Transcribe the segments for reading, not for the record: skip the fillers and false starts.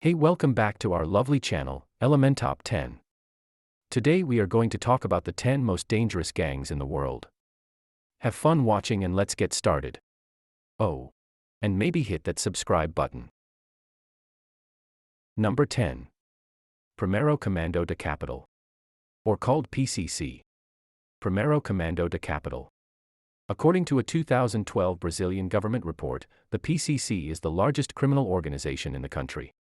Hey, welcome back to our lovely channel, Element Top 10. Today we are going to talk about the 10 most dangerous gangs in the world. Have fun watching and let's get started. Oh, and maybe hit that subscribe button. Number 10. Primero Comando de Capital. Or called PCC. Primero Comando de Capital. According to a 2012 Brazilian government report, the PCC is the largest criminal organization in the country.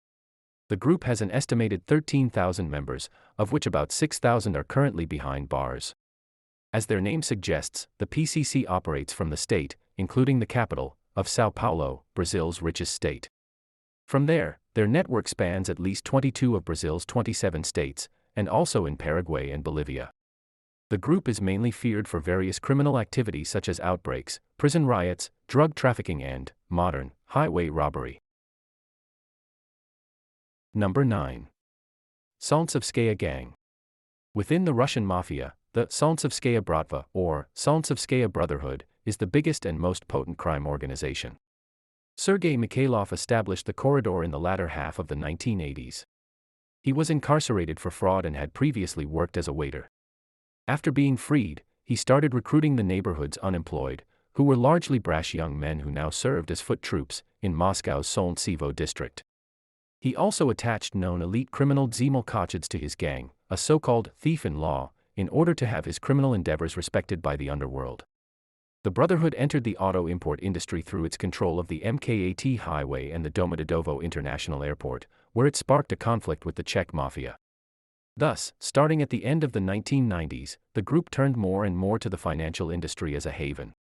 The group has an estimated 13,000 members, of which about 6,000 are currently behind bars. As their name suggests, the PCC operates from the state, including the capital, of São Paulo, Brazil's richest state. From there, their network spans at least 22 of Brazil's 27 states, and also in Paraguay and Bolivia. The group is mainly feared for various criminal activities such as outbreaks, prison riots, drug trafficking and, modern, highway robbery. Number 9. Solntsevskaya Gang. Within the Russian mafia, the Solntsevskaya Bratva, or Solntsevskaya Brotherhood, is the biggest and most potent crime organization. Sergei Mikhailov established the corridor in the latter half of the 1980s. He was incarcerated for fraud and had previously worked as a waiter. After being freed, he started recruiting the neighborhood's unemployed, who were largely brash young men who now served as foot troops in Moscow's Solntsevo district. He also attached known elite criminal Dzimil Kochids to his gang, a so-called thief-in-law, in order to have his criminal endeavors respected by the underworld. The Brotherhood entered the auto import industry through its control of the MKAT Highway and the Domodedovo International Airport, where it sparked a conflict with the Czech mafia. Thus, starting at the end of the 1990s, the group turned more and more to the financial industry as a haven.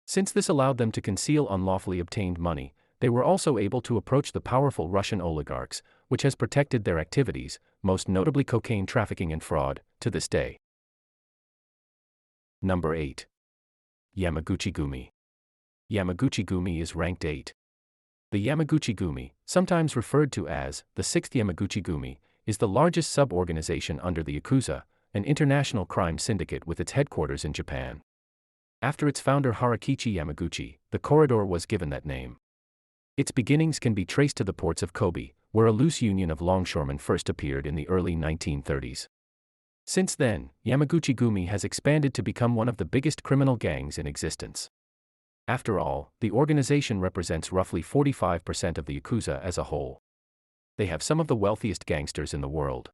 Since this allowed them to conceal unlawfully obtained money, they were also able to approach the powerful Russian oligarchs, which has protected their activities, most notably cocaine trafficking and fraud, to this day. Number 8. Yamaguchi-gumi. Yamaguchi-gumi is ranked 8. The Yamaguchi-gumi, sometimes referred to as the 6th Yamaguchi-gumi, is the largest sub-organization under the Yakuza, an international crime syndicate with its headquarters in Japan. After its founder Harakichi Yamaguchi, the corridor was given that name. Its beginnings can be traced to the ports of Kobe, where a loose union of longshoremen first appeared in the early 1930s. Since then, Yamaguchi-gumi has expanded to become one of the biggest criminal gangs in existence. After all, the organization represents roughly 45% of the Yakuza as a whole. They have some of the wealthiest gangsters in the world.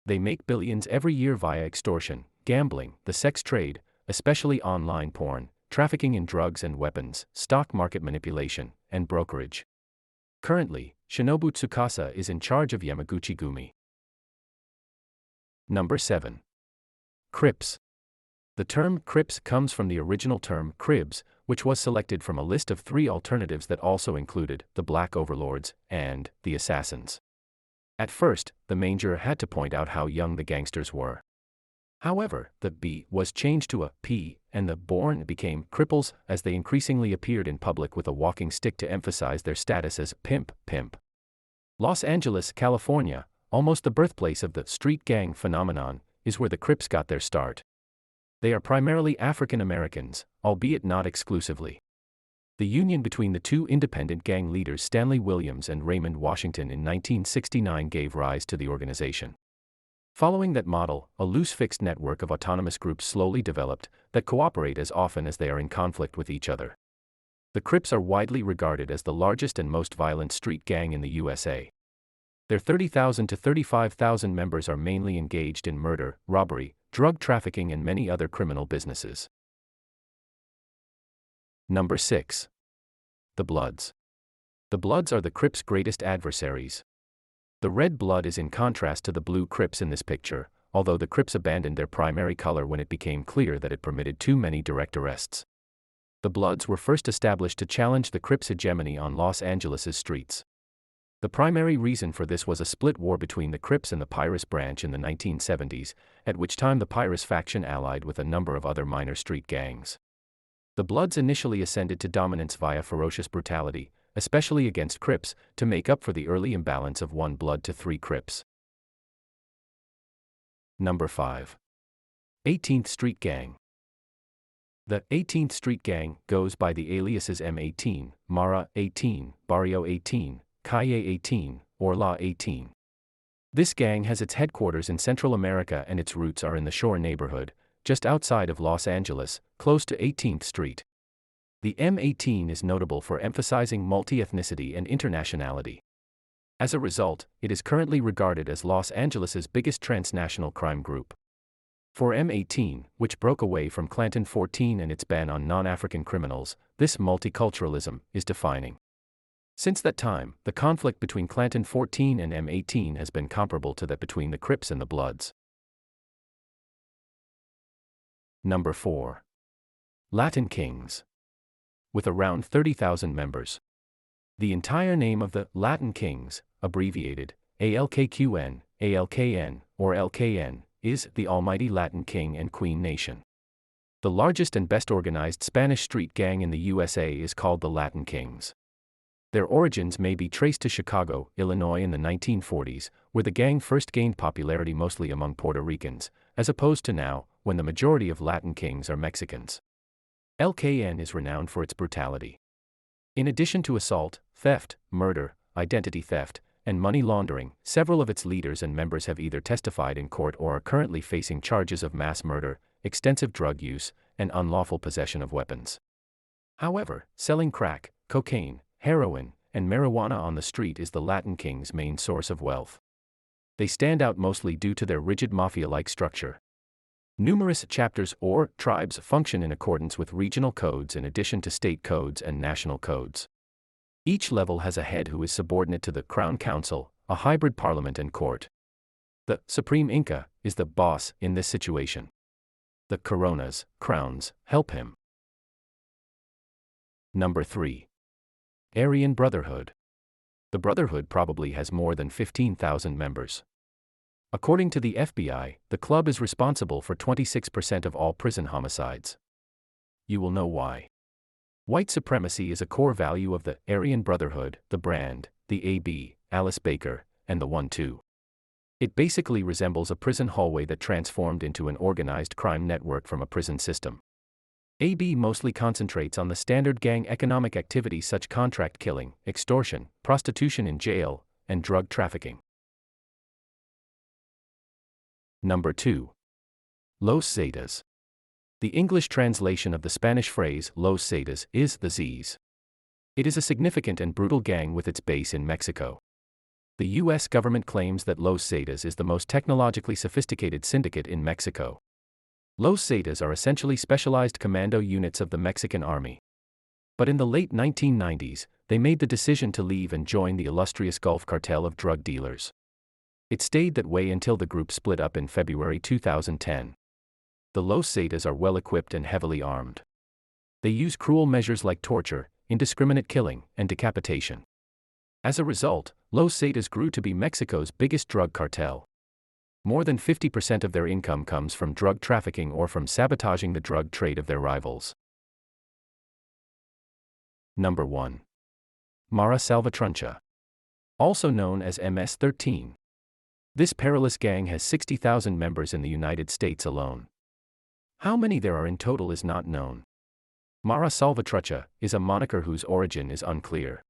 They make billions every year via extortion, gambling, the sex trade, especially online porn, trafficking in drugs and weapons, stock market manipulation, and brokerage. Currently, Shinobu Tsukasa is in charge of Yamaguchi-gumi. Number 7. Crips. The term Crips comes from the original term Cribs, which was selected from a list of 3 alternatives that also included the Black Overlords and the Assassins. At first, the manger had to point out how young the gangsters were. However, the B was changed to a P, and the born became cripples as they increasingly appeared in public with a walking stick to emphasize their status as pimp. Los Angeles, California, almost the birthplace of the street gang phenomenon, is where the Crips got their start. They are primarily African Americans, albeit not exclusively. The union between the two independent gang leaders Stanley Williams and Raymond Washington in 1969 gave rise to the organization. Following that model, a loose fixed network of autonomous groups slowly developed that cooperate as often as they are in conflict with each other. The Crips are widely regarded as the largest and most violent street gang in the USA. Their 30,000 to 35,000 members are mainly engaged in murder, robbery, drug trafficking and many other criminal businesses. Number 6. The Bloods. The Bloods are the Crips' greatest adversaries. The red blood is in contrast to the blue Crips in this picture, although the Crips abandoned their primary color when it became clear that it permitted too many direct arrests. The Bloods were first established to challenge the Crips' hegemony on Los Angeles' streets. The primary reason for this was a split war between the Crips and the Pirates branch in the 1970s, at which time the Pirates faction allied with a number of other minor street gangs. The Bloods initially ascended to dominance via ferocious brutality, especially against Crips, to make up for the early imbalance of 1 Blood to 3 Crips. Number 5. 18th Street Gang. The 18th Street Gang goes by the aliases M18, Mara 18, Barrio 18, Calle 18, or Law 18. This gang has its headquarters in Central America and its roots are in the Shore neighborhood, just outside of Los Angeles, close to 18th Street. The M18 is notable for emphasizing multi-ethnicity and internationality. As a result, it is currently regarded as Los Angeles's biggest transnational crime group. For M18, which broke away from Clanton 14 and its ban on non-African criminals, this multiculturalism is defining. Since that time, the conflict between Clanton 14 and M18 has been comparable to that between the Crips and the Bloods. Number 4. Latin Kings. With around 30,000 members. The entire name of the Latin Kings, abbreviated ALKQN, ALKN, or LKN, is the Almighty Latin King and Queen Nation. The largest and best organized Spanish street gang in the USA is called the Latin Kings. Their origins may be traced to Chicago, Illinois in the 1940s, where the gang first gained popularity mostly among Puerto Ricans, as opposed to now, when the majority of Latin Kings are Mexicans. LKN is renowned for its brutality. In addition to assault, theft, murder, identity theft, and money laundering, several of its leaders and members have either testified in court or are currently facing charges of mass murder, extensive drug use, and unlawful possession of weapons. However, selling crack, cocaine, heroin, and marijuana on the street is the Latin Kings' main source of wealth. They stand out mostly due to their rigid mafia-like structure. Numerous chapters or tribes function in accordance with regional codes in addition to state codes and national codes. Each level has a head who is subordinate to the Crown Council, a hybrid parliament and court. The Supreme Inca is the boss in this situation. The Coronas, crowns, help him. Number 3. Aryan Brotherhood. The Brotherhood probably has more than 15,000 members. According to the FBI, the club is responsible for 26% of all prison homicides. You will know why. White supremacy is a core value of the Aryan Brotherhood, the brand, the AB, Alice Baker, and the 1-2. It basically resembles a prison hallway that transformed into an organized crime network from a prison system. AB mostly concentrates on the standard gang economic activities such as contract killing, extortion, prostitution in jail, and drug trafficking. Number 2. Los Zetas. The English translation of the Spanish phrase Los Zetas is the Z's. It is a significant and brutal gang with its base in Mexico. The U.S. government claims that Los Zetas is the most technologically sophisticated syndicate in Mexico. Los Zetas are essentially specialized commando units of the Mexican army. But in the late 1990s, they made the decision to leave and join the illustrious Gulf cartel of drug dealers. It stayed that way until the group split up in February 2010. The Los Zetas are well-equipped and heavily armed. They use cruel measures like torture, indiscriminate killing, and decapitation. As a result, Los Zetas grew to be Mexico's biggest drug cartel. More than 50% of their income comes from drug trafficking or from sabotaging the drug trade of their rivals. Number 1. Mara Salvatrucha. Also known as MS-13. This perilous gang has 60,000 members in the United States alone. How many there are in total is not known. Mara Salvatrucha is a moniker whose origin is unclear.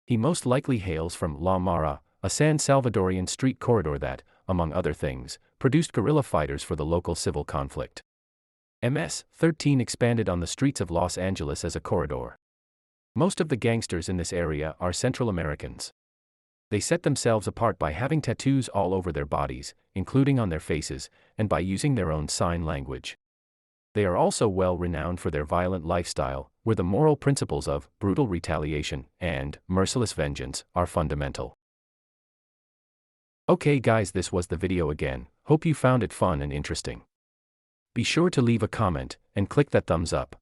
He most likely hails from La Mara, a San Salvadorian street corridor that, among other things, produced guerrilla fighters for the local civil conflict. MS-13 expanded on the streets of Los Angeles as a corridor. Most of the gangsters in this area are Central Americans. They set themselves apart by having tattoos all over their bodies, including on their faces, and by using their own sign language. They are also well renowned for their violent lifestyle, where the moral principles of brutal retaliation and merciless vengeance are fundamental. Okay guys, this was the video again. Hope you found it fun and interesting. Be sure to leave a comment and click that thumbs up.